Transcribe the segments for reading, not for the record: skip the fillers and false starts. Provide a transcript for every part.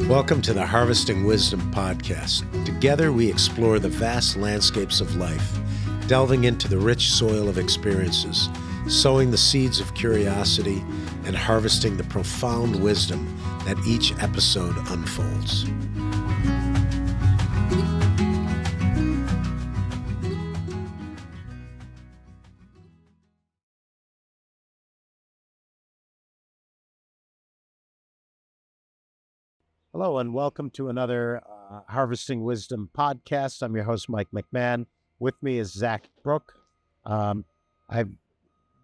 Welcome to the Harvesting Wisdom podcast. Together we explore the vast landscapes of life, delving into the rich soil of experiences, sowing the seeds of curiosity, and harvesting the profound wisdom that each episode unfolds. Hello, and welcome to another Harvesting Wisdom podcast. I'm your host, Mike McMahon. With me is Zach Brook. I've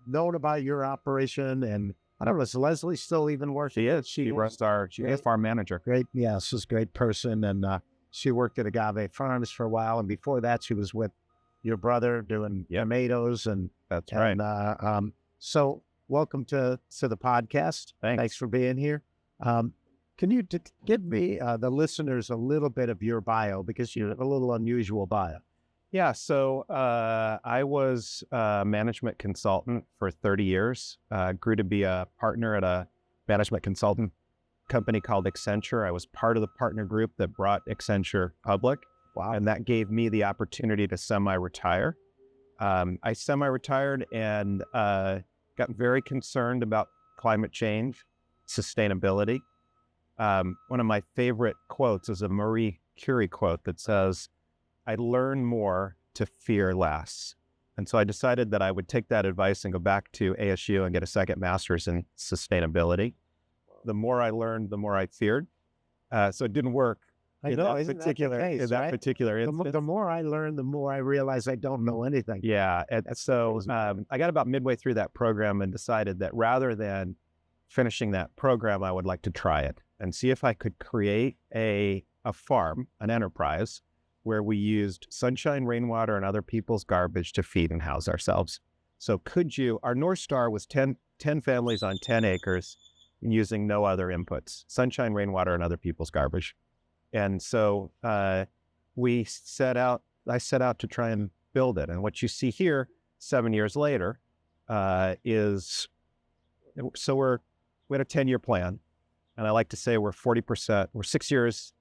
known about your operation, and I don't know, is Leslie still even working? She is. She is farm manager. Great. Yeah, she's a great person, and she worked at Agave Farms for a while, and before that, she was with your brother doing tomatoes, and that's right. So, welcome to the podcast. Thanks for being here. Can you give me, the listeners, a little bit of your bio, because you have a little unusual bio? Yeah, so I was a management consultant for 30 years, grew to be a partner at a management consultant company called Accenture. I was part of the partner group that brought Accenture public. Wow. And that gave me the opportunity to semi-retire. I semi-retired and got very concerned about climate change, sustainability. One of my favorite quotes is a Marie Curie quote that says, "I learn more to fear less." And so I decided that I would take that advice and go back to ASU and get a second master's in sustainability. The more I learned, the more I feared. So it didn't work in that particular instance. The more I learn, the more I realize I don't know anything. Yeah. And so I got about midway through that program and decided that rather than finishing that program, I would like to try it and see if I could create a farm, an enterprise, where we used sunshine, rainwater, and other people's garbage to feed and house ourselves. So our North Star was 10 families on 10 acres using no other inputs, sunshine, rainwater, and other people's garbage. And so I set out to try and build it. And what you see here 7 years later we had a 10-year plan. And I like to say we're 40%, we're 6 years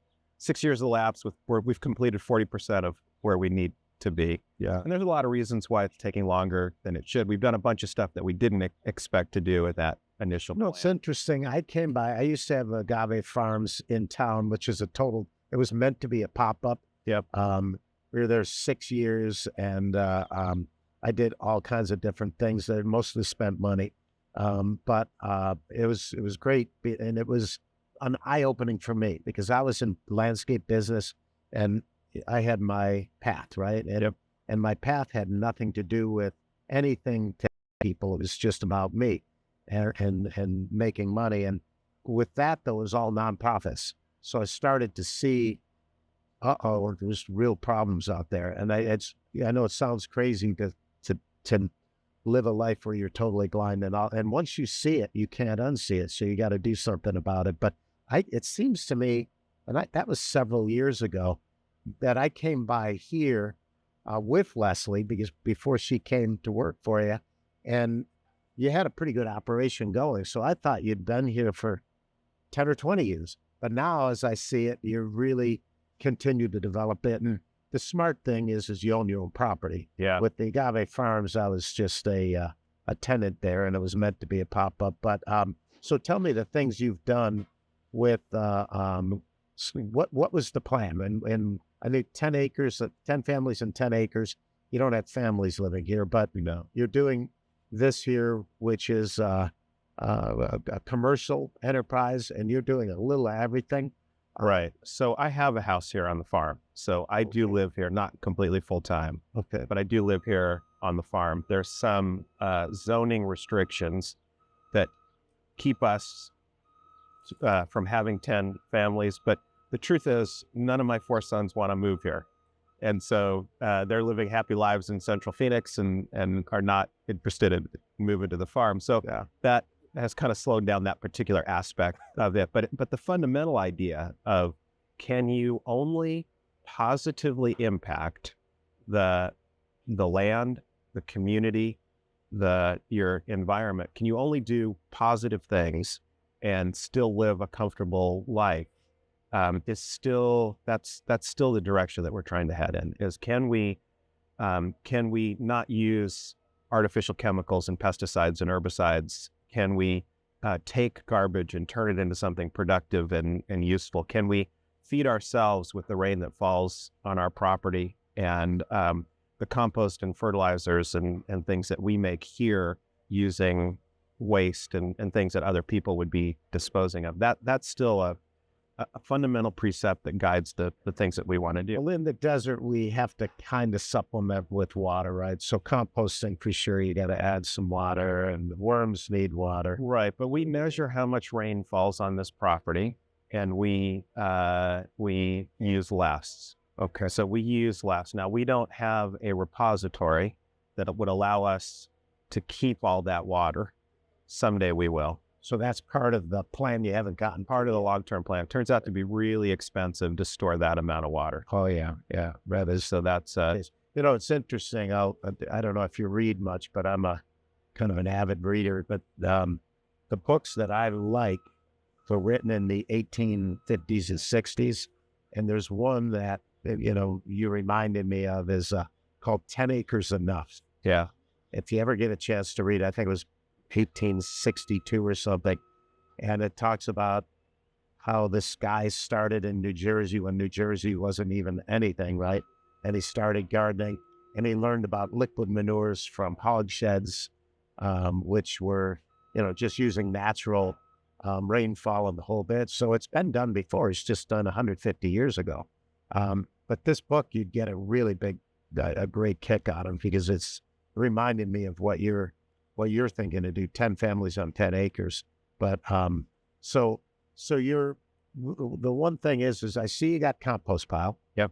elapsed where we've completed 40% of where we need to be. Yeah. And there's a lot of reasons why it's taking longer than it should. We've done a bunch of stuff that we didn't expect to do at that initial plan. No, it's interesting. I used to have Agave Farms in town, which is it was meant to be a pop-up. Yep. We were there 6 years, and I did all kinds of different things there, mostly spent money. But it was great, and it was an eye-opening for me because I was in landscape business and I had my path, right? And my path had nothing to do with anything to people. It was just about me and making money. And with that, though, it was all nonprofits. So I started to see, there's real problems out there. And I know it sounds crazy to live a life where you're totally blind and once you see it, you can't unsee it. So you got to do something about it. But it seems to me, and that was several years ago, that I came by here with Leslie because before she came to work for you, and you had a pretty good operation going. So I thought you'd been here for 10 or 20 years. But now, as I see it, you really continue to develop it. And the smart thing is you own your own property. Yeah. With the Agave Farms, I was just a tenant there, and it was meant to be a pop-up. But so tell me the things you've done with what was the plan? And I think 10 acres, 10 families and 10 acres. You don't have families living here, but you're doing this here, which is a commercial enterprise, and you're doing a little of everything. Right. So I have a house here on the farm. So I do live here, not completely full time. Okay. But I do live here on the farm. There's some zoning restrictions that keep us from having 10 families. But the truth is, none of my 4 sons want to move here. And so they're living happy lives in Central Phoenix and are not interested in moving to the farm. So that has kind of slowed down that particular aspect of it. But the fundamental idea of, can you only positively impact the land, the community, your environment? Can you only do positive things and still live a comfortable life? is still, that's still the direction that we're trying to head in, is can we not use artificial chemicals and pesticides and herbicides? Can we take garbage and turn it into something productive and useful? Can we feed ourselves with the rain that falls on our property and the compost and fertilizers and things that we make here using waste and things that other people would be disposing of? That's still a fundamental precept that guides the things that we want to do. Well, in the desert, we have to kind of supplement with water, right? So composting, for sure, you got to add some water, and the worms need water. Right, but we measure how much rain falls on this property, and we use less. Okay, so we use less. Now, we don't have a repository that would allow us to keep all that water. Someday we will. So that's part of the plan you haven't gotten. Part of the long-term plan. It turns out to be really expensive to store that amount of water. Oh, yeah. Rather, so that's... it's interesting. I don't know if you read much, but I'm a kind of an avid reader. But the books that I like were written in the 1850s and 60s. And there's one that, you reminded me of is called 10 Acres Enough. Yeah. If you ever get a chance to read it, I think it was 1862 or something. And it talks about how this guy started in New Jersey when New Jersey wasn't even anything, right? And he started gardening, and he learned about liquid manures from hog sheds, which were, just using natural rainfall and the whole bit. So it's been done before. It's just done 150 years ago. But this book, you'd get a really a great kick out of, because it's reminded me of what you're thinking to do, 10 families on 10 acres. But so the one thing is I see you got compost pile. Yep.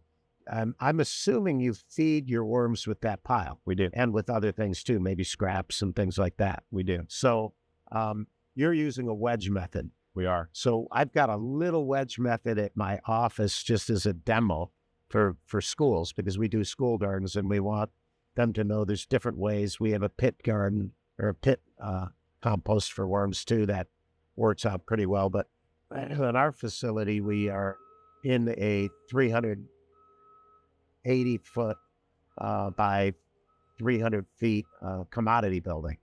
I'm assuming you feed your worms with that pile. We do. And with other things too, maybe scraps and things like that. We do. So you're using a wedge method. We are. So I've got a little wedge method at my office just as a demo for schools, because we do school gardens and we want them to know there's different ways. We have a pit garden or a pit compost for worms too that works out pretty well. But in our facility, we are in a 380-foot by 300 feet commodity building.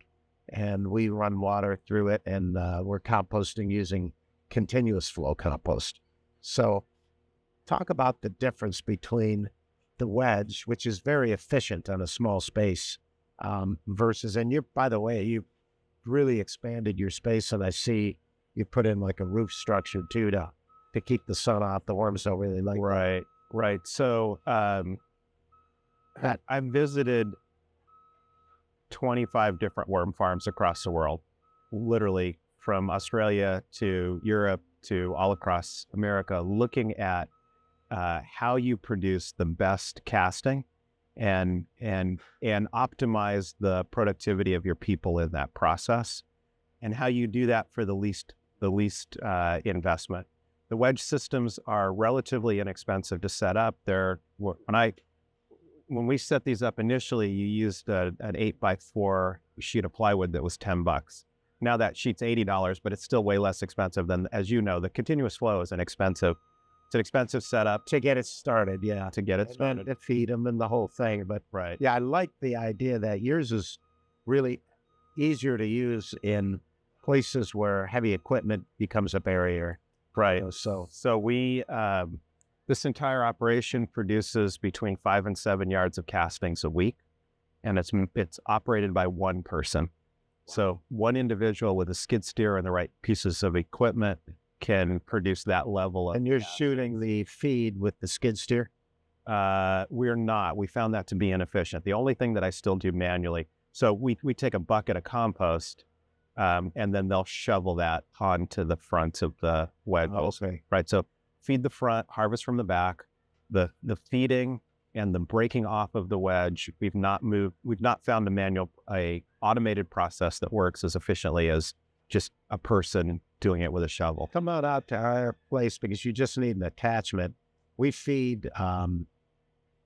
And we run water through it, and we're composting using continuous flow compost. So talk about the difference between the wedge, which is very efficient on a small space, versus, and by the way, you've really expanded your space, and I see you put in like a roof structure too to keep the sun off. The worms don't really like that. Right. So I've visited 25 different worm farms across the world, literally from Australia to Europe to all across America, looking at how you produce the best casting and optimize the productivity of your people in that process, and how you do that for the least investment. The wedge systems are relatively inexpensive to set up. When we set these up initially, you used an 8x4 sheet of plywood that was $10. Now that sheet's $80, but it's still way less expensive than, as you know, the continuous flow is an expensive setup. To get it started, yeah. To get it started. And to feed them and the whole thing. But right. Yeah, I like the idea that yours is really easier to use in places where heavy equipment becomes a barrier. Right. So we, this entire operation produces between 5 and 7 yards of castings a week, and it's operated by one person. So one individual with a skid steer and the right pieces of equipment can produce that level of. And you're shooting the feed with the skid steer? We're not. We found that to be inefficient. The only thing that I still do manually. So we take a bucket of compost, and then they'll shovel that onto the front of the wedge. Oh, okay. Right. So feed the front, harvest from the back. The feeding and the breaking off of the wedge, we've not found a automated process that works as efficiently as just a person doing it with a shovel. Come on out to our place, because you just need an attachment. We feed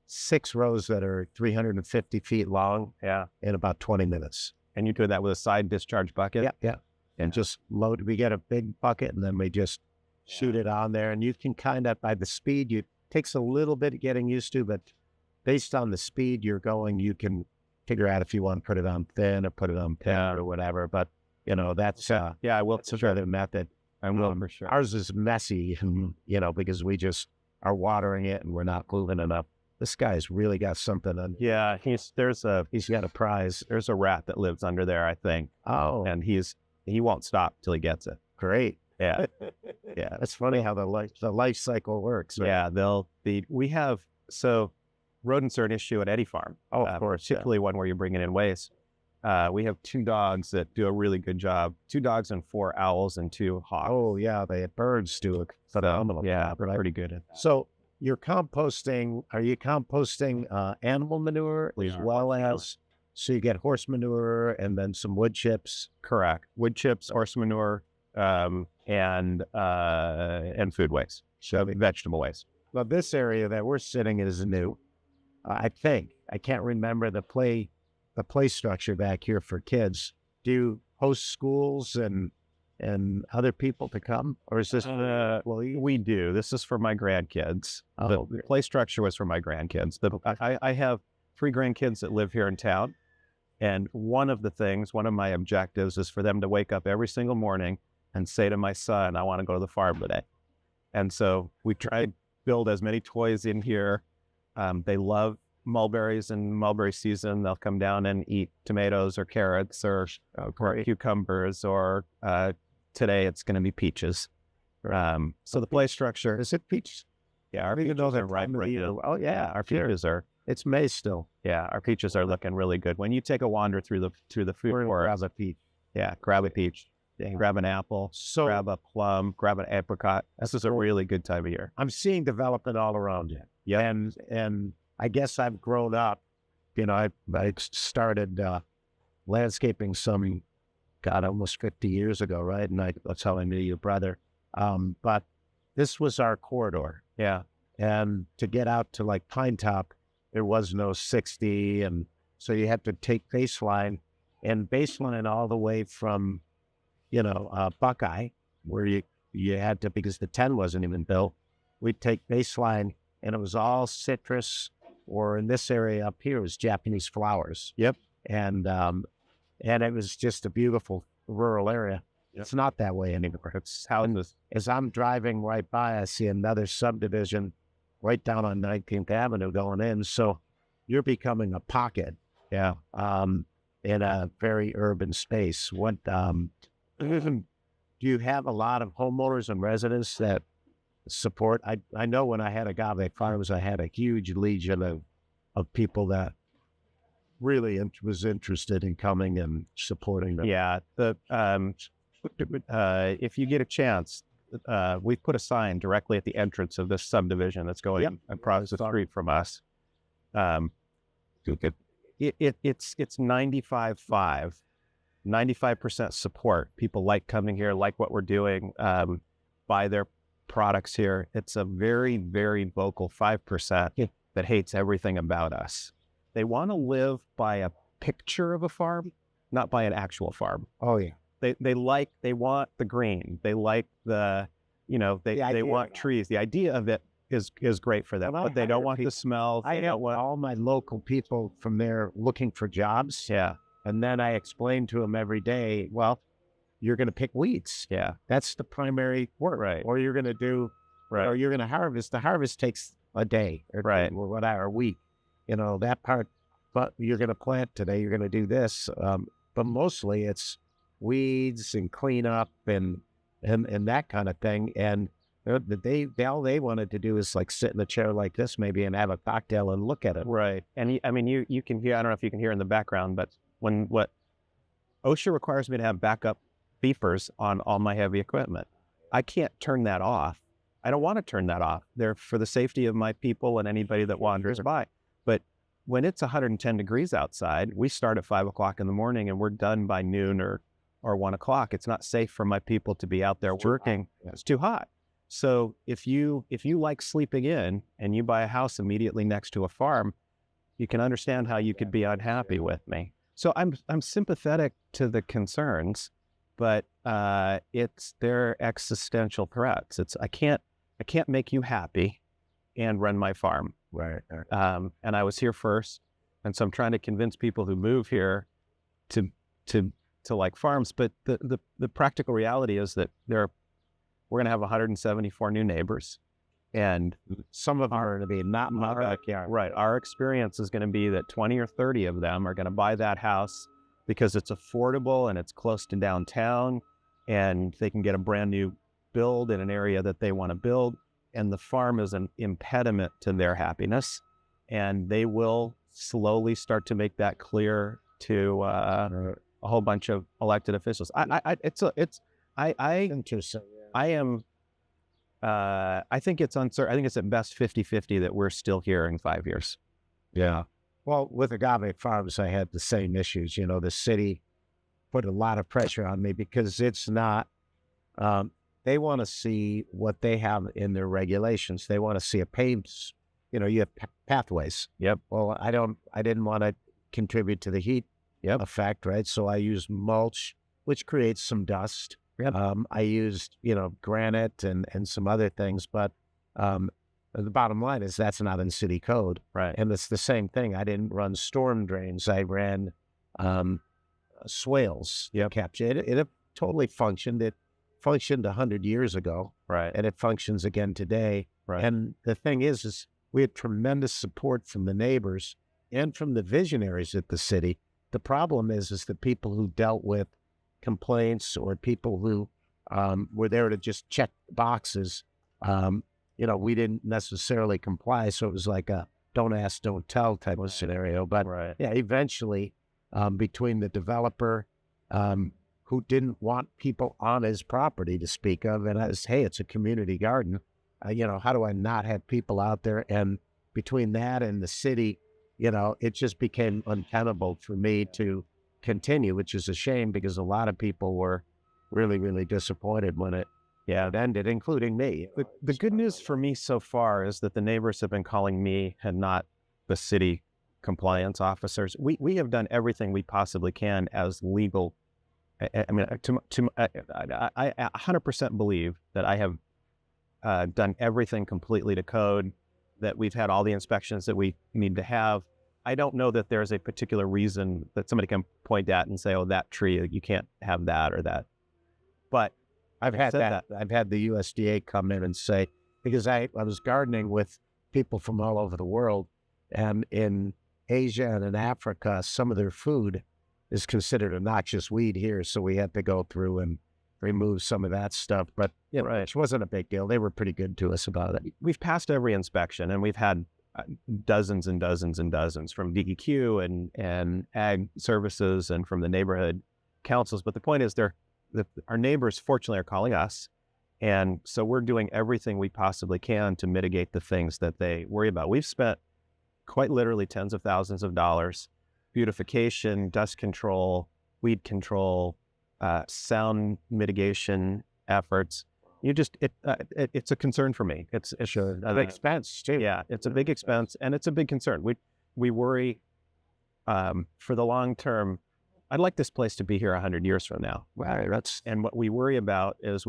6 rows that are 350 feet long, in about 20 minutes. And you do that with a side discharge bucket? Yeah. And just load. We get a big bucket, and then we just shoot it on there, and you can kind of, by the speed, it takes a little bit of getting used to, but based on the speed you're going, you can figure out if you want to put it on thin or put it on thin or whatever. But, that's, I will. that's another method. I will for sure. Ours is messy, because we just are watering it and we're not moving enough. This guy's really got something on. Yeah, he's got a prize. There's a rat that lives under there, I think. Oh, And he won't stop till he gets it. great. Yeah. Yeah, that's funny how the life cycle works. Right? Yeah, so rodents are an issue at any farm. Oh, of course, particularly one where you're bringing in waste. We have 2 dogs that do a really good job. 2 dogs and 4 owls and 2 hawks. Oh, yeah, the birds do a phenomenal job. They're pretty good at that. So you're composting, are you composting animal manure We as are. well as, so you get horse manure and then some wood chips? Correct. Wood chips, horse manure, and food waste. So vegetable waste. Well, this area that we're sitting in is new. I think. I can't remember the play structure back here for kids. Do you host schools and other people to come? Or is this We do. This is for my grandkids. Oh, The play structure was for my grandkids. I have 3 grandkids that live here in town. And one of my objectives is for them to wake up every single morning and say to my son, I want to go to the farm today. And so we try to build as many toys in here. They love mulberries and mulberry season. They'll come down and eat tomatoes or carrots or cucumbers, or today it's going to be peaches. So the play structure. is it peach? Yeah, our Even though peaches they're are ripe time of right the year. now. Oh, yeah. Our peaches are. It's May still. Yeah, our peaches are looking really good. When you take a wander through the food We're gonna forest, grab a peach. grab a peach, grab an apple, So grab a plum, grab an apricot. This is a really good time of year. I'm seeing development all around you. Yeah. And I guess I've grown up. I started landscaping almost 50 years ago, right? And that's how I knew your brother. But this was our corridor. Yeah. And to get out to like Pine Top, there was no 60. And so you had to take baseline all the way from, Buckeye, where you had to, because the 10 wasn't even built. We'd take baseline and it was all citrus, or in this area up here, it was Japanese flowers. Yep. And it was just a beautiful rural area. Yep. It's not that way anymore. It's how, as I'm driving right by, I see another subdivision right down on 19th Avenue going in. So you're becoming a pocket. Yeah. In a very urban space. What, do you have a lot of homeowners and residents that support? I know when I had agave farms, I had a huge legion of people that really was interested in coming and supporting them. Yeah. If you get a chance, we've put a sign directly at the entrance of this subdivision that's going across the street from us. It's 95% support. People like coming here, like what we're doing, buy their products here. It's a very, very vocal 5% that hates everything about us. They want to live by a picture of a farm, not by an actual farm. Oh yeah. They want the green. They like they want trees. The idea of it is great for them, but they don't want the smell. I know all my local people from there looking for jobs. Yeah. And then I explain to them every day, well, you're going to pick weeds. Yeah. That's the primary work. Right. Or you're going to do, or you're going to harvest. The harvest takes a day or whatever, a week, that part, but you're going to plant today, you're going to do this. But mostly it's weeds and cleanup and that kind of thing. And all they wanted to do is like sit in a chair like this maybe and have a cocktail and look at it. Right. And you can hear, I don't know if you can hear in the background, but what OSHA requires me to have backup beepers on all my heavy equipment. I can't turn that off. I don't want to turn that off. They're for the safety of my people and anybody that wanders by. But when it's 110 degrees outside, we start at 5 o'clock in the morning and we're done by noon or 1 o'clock. It's not safe for my people to be out there working. It's too hot. So if you like sleeping in and you buy a house immediately next to a farm, you can understand how you could be unhappy with me. So I'm sympathetic to the concerns, but they're existential threats. I can't make you happy and run my farm. Right. And I was here first, and so I'm trying to convince people who move here to like farms. But the practical reality is that we're going to have 174 new neighbors, and some of them are going to be not in my backyard. Right. Our experience is going to be that 20 or 30 of them are going to buy that house because it's affordable and it's close to downtown, and they can get a brand new build in an area that they want to build. And the farm is an impediment to their happiness, and they will slowly start to make that clear to a whole bunch of elected officials. Interesting. I think it's uncertain. I think it's at best 50-50 that we're still here in 5 years. Yeah. Well, with agave farms, I had the same issues. You know, the city put a lot of pressure on me because it's not, they want to see what they have in their regulations. They want to see a paved, you have pathways. Yep. Well, I didn't want to contribute to the heat effect, right? So I used mulch, which creates some dust. Yep. I used, granite and some other things, but the bottom line is that's not in city code. Right. And it's the same thing. I didn't run storm drains. I ran swales. Capture. It totally functioned. It functioned 100 years ago. Right. And it functions again today. Right. And the thing is we had tremendous support from the neighbors and from the visionaries at the city. The problem is the people who dealt with complaints or people who were there to just check boxes, we didn't necessarily comply. So it was like a don't ask, don't tell type of scenario. But eventually between the developer who didn't want people on his property to speak of, and I was, hey, it's a community garden. How do I not have people out there? And between that and the city, it just became untenable for me to continue, which is a shame because a lot of people were really, really disappointed when it ended, including me. The good news for me so far is that the neighbors have been calling me and not the city compliance officers. We have done everything we possibly can as legal. I mean, I 100% believe that I have done everything completely to code, that we've had all the inspections that we need to have. I don't know that there's a particular reason that somebody can point at and say, oh, that tree, you can't have that or that. But I've had that. I've had the USDA come in and say, because I was gardening with people from all over the world, and in Asia and in Africa, some of their food is considered a noxious weed here. So we had to go through and remove some of that stuff. But it wasn't a big deal. They were pretty good to us about it. We've passed every inspection, and we've had dozens and dozens and dozens from DEQ and ag services and from the neighborhood councils. But the point is our neighbors fortunately are calling us. And so we're doing everything we possibly can to mitigate the things that they worry about. We've spent quite literally tens of thousands of dollars, beautification, dust control, weed control, sound mitigation efforts. It's a concern for me. It's a big expense too. Yeah, it's a big expense, and it's a big concern. We worry for the long term. I'd like this place to be here 100 years from now. And what we worry about is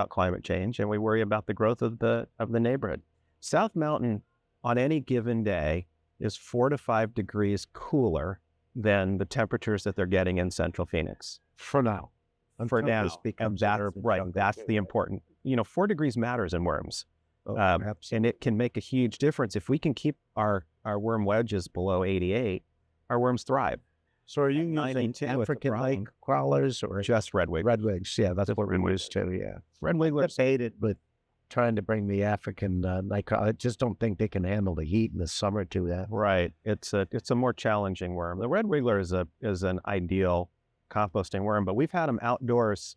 climate change, and we worry about the growth of the neighborhood. South Mountain on any given day is 4 to 5 degrees cooler than the temperatures that they're getting in Central Phoenix. For now. And that's the important, 4 degrees matters in worms. And it can make a huge difference. If we can keep our worm wedges below 88, our worms thrive. So are you using African lake crawlers or just redwig? Redwigs, yeah, that's what we used to, yeah. Redwigglers. Debated with trying to bring the African I just don't think they can handle the heat in the summer to that. Right. It's a more challenging worm. The red wiggler is an ideal composting worm, but we've had them outdoors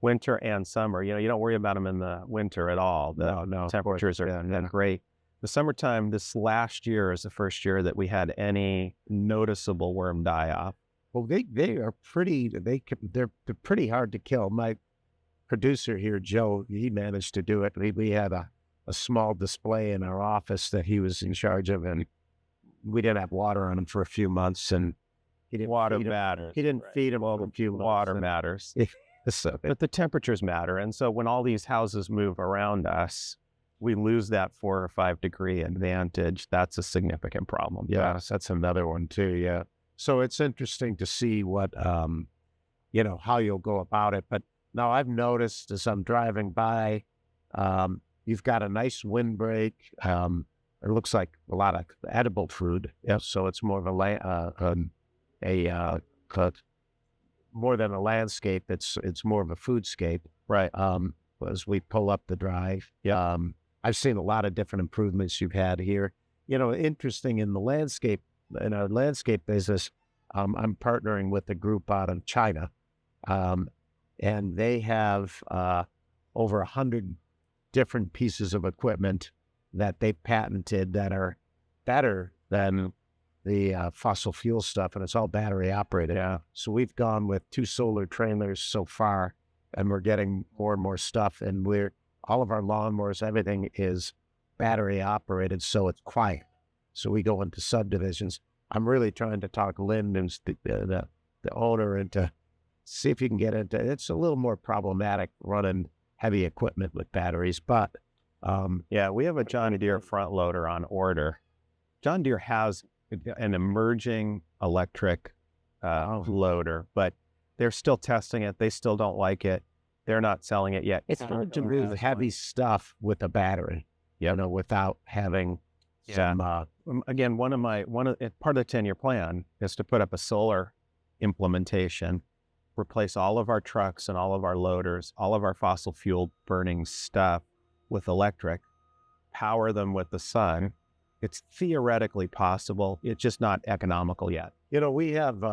winter and summer. You don't worry about them in the winter at all. The temperatures are great. The summertime, this last year is the first year that we had any noticeable worm die off. Well, they are they're pretty hard to kill. My producer here, Joe, he managed to do it. We had a small display in our office that he was in charge of, and we didn't have water on him for a few months, and he didn't matters. He didn't feed him for a few months. Water matters. But the temperatures matter. And so when all these houses move around us, we lose that 4 or 5 degree advantage. That's a significant problem. Yeah, that's another one too. Yeah. So it's interesting to see what, how you'll go about it. But now I've noticed as I'm driving by, you've got a nice windbreak. It looks like a lot of edible food. Yeah. So it's more of more than a landscape. It's more of a foodscape. Right. As we pull up the drive. Yeah. I've seen a lot of different improvements you've had here. Interesting in our landscape business, I'm partnering with a group out of China, and they have over 100 different pieces of equipment that they patented that are better than the fossil fuel stuff, and it's all battery operated. Yeah. So we've gone with 2 solar trailers so far, and we're getting more and more stuff, and all of our lawnmowers, everything is battery operated, so it's quiet. So we go into subdivisions. I'm really trying to talk Lynn, who's the owner, into see if you can get into it. It's a little more problematic running heavy equipment with batteries, but we have a John Deere front loader on order. John Deere has an emerging electric loader, but they're still testing it. They still don't like it. They're not selling it yet. It's hard to move heavy stuff with a battery, without having some. Again, part of the 10-year plan is to put up a solar implementation, replace all of our trucks and all of our loaders, all of our fossil fuel burning stuff with electric, power them with the sun. It's theoretically possible. It's just not economical yet. We have.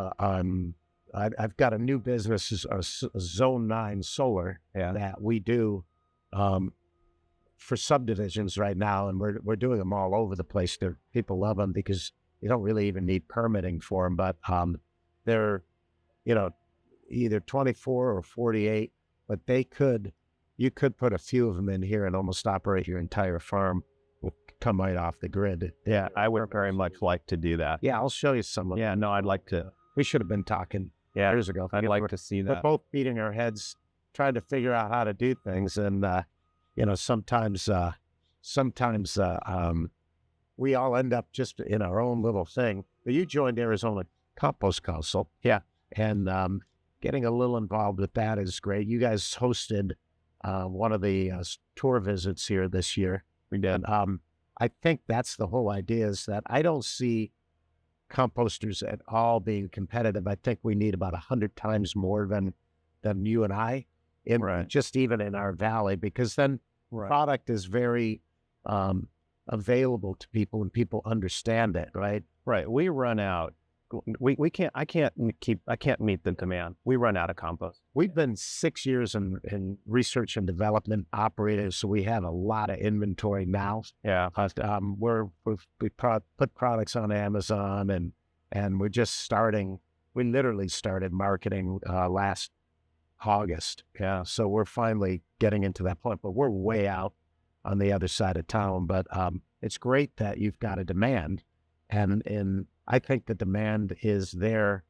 I've got a new business, a Zone 9 solar that we do for subdivisions right now, and we're doing them all over the place. People love them because you don't really even need permitting for them, but they're either 24 or 48, but you could put a few of them in here and almost operate your entire farm. Will come right off the grid. Yeah, I would very much like to do that. Yeah, I'll show you some of them. Yeah, no, I'd like to. We should have been talking years ago. I'd like to see that. We're both beating our heads trying to figure out how to do things, and sometimes we all end up just in our own little thing. But you joined Arizona Compost Council, and getting a little involved with that is great. You guys hosted one of the tour visits here this year. We did. I think that's the whole idea, is that I don't see composters at all being competitive. I think we need about 100 times more than you and I, just even in our valley, because then product is very available to people and people understand it, right? Right. We run out. I can't meet the demand. We run out of compost. We've been 6 years in research and development operators, so we have a lot of inventory now. Yeah. We put products on Amazon, and we're just starting. We literally started marketing last August. Yeah. So we're finally getting into that point, but we're way out on the other side of town. But it's great that you've got a demand, and I think the demand is there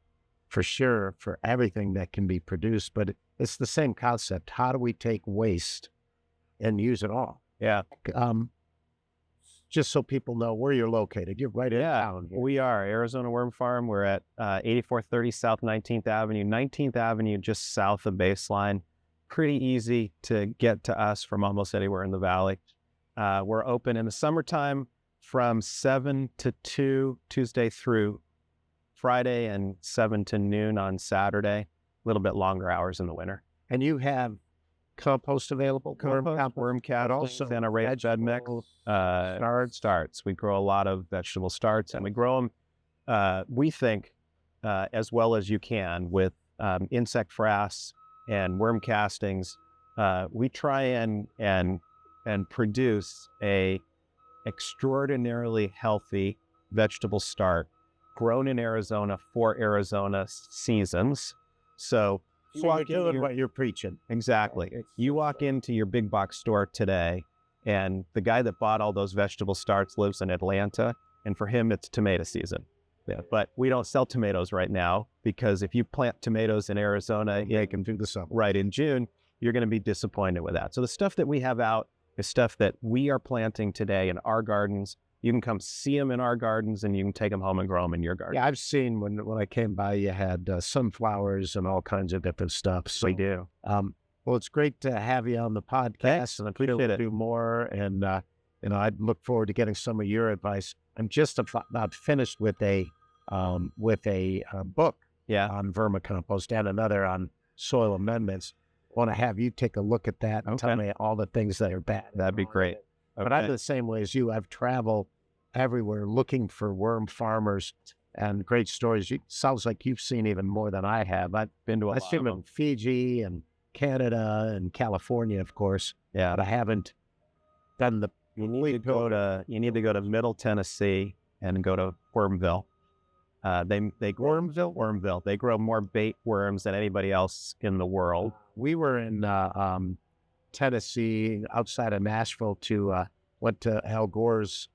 for sure for everything that can be produced, but it's the same concept. How do we take waste and use it all? Yeah. Just so people know where you're located. You're right in town here. We are Arizona Worm Farm. We're at 8430 South 19th Avenue. 19th Avenue, just south of Baseline. Pretty easy to get to us from almost anywhere in the valley. We're open in the summertime from 7 to 2, Tuesday through Friday, and 7 to noon on Saturday. A little bit longer hours in the winter. And you have compost available? Worm castings, and a raised bed mix. Starts. We grow a lot of vegetable starts, and we grow them, we think, as well as you can with insect frass and worm castings. We try and produce a extraordinarily healthy vegetable start grown in Arizona for Arizona seasons. So you're doing what you're preaching. Exactly. You walk into your big box store today, and the guy that bought all those vegetable starts lives in Atlanta, and for him, it's tomato season. But we don't sell tomatoes right now because if you plant tomatoes in Arizona, Yeah, you can do the summer. right in June, you're going to be disappointed with that. So the stuff that we have out is stuff that we are planting today in our gardens. You can come see them in our gardens, and you can take them home and grow them in your garden. Yeah, I've seen when I came by, you had sunflowers and all kinds of different stuff. So, we do. well, it's great to have you on the podcast. Thanks. And I Appreciate appreciate it. do more. And I'd look forward to getting some of your advice. I'm just about finished with a book Yeah. on vermicompost and another on soil amendments. I want to have you take a look at that and tell me all the things that are bad. That'd be great. But I'm the same way as you. I've traveled everywhere looking for worm farmers and great stories. Sounds like you've seen even more than I have. I've been to a I've lot seen of them them. in Fiji and Canada and California, of course. Yeah. But I haven't done the. You need to go to Middle Tennessee and go to Wormville. They grow Wormville. They grow more bait worms than anybody else in the world. We were in Tennessee, outside of Nashville, went to Al Gore's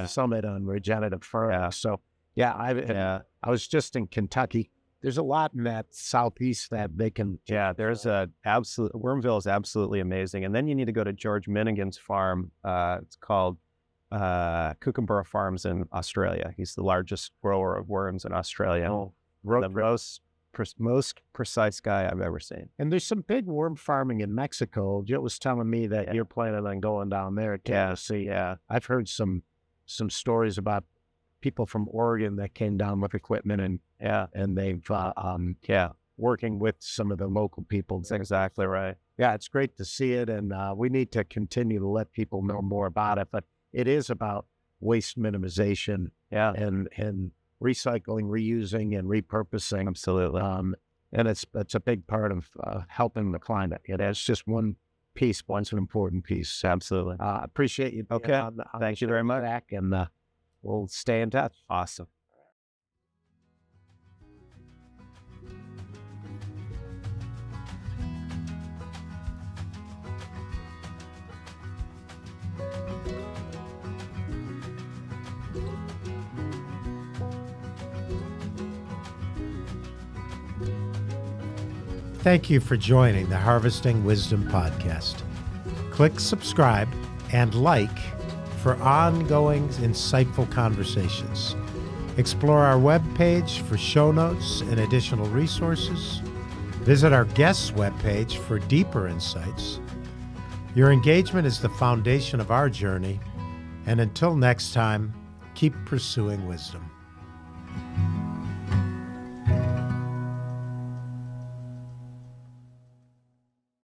summit on regenerative farming. Yeah. So I was just in Kentucky. There's a lot in that southeast that they can. Yeah, there's Wormville is absolutely amazing. And then you need to go to George Minigan's farm. It's called Kookaburra Farms in Australia. He's the largest grower of worms in Australia. The most precise guy I've ever seen. And there's some big worm farming in Mexico. Jill was telling me that you're planning on going down there to see. Yeah. I've heard some stories about people from Oregon that came down with equipment and they've working with some of the local people. That's exactly right. Yeah, it's great to see it, and we need to continue to let people know more about it. But it is about waste minimization, and recycling, reusing, and repurposing. Absolutely. And it's a big part of helping the climate. It's just one piece, an important piece. Absolutely. Appreciate you. Okay. Thank you very much. Back, and we'll stay in touch. Awesome. Thank you for joining the Harvesting Wisdom podcast. Click subscribe and like for ongoing insightful conversations. Explore our webpage for show notes and additional resources. Visit our guests' webpage for deeper insights. Your engagement is the foundation of our journey, and until next time, keep pursuing wisdom.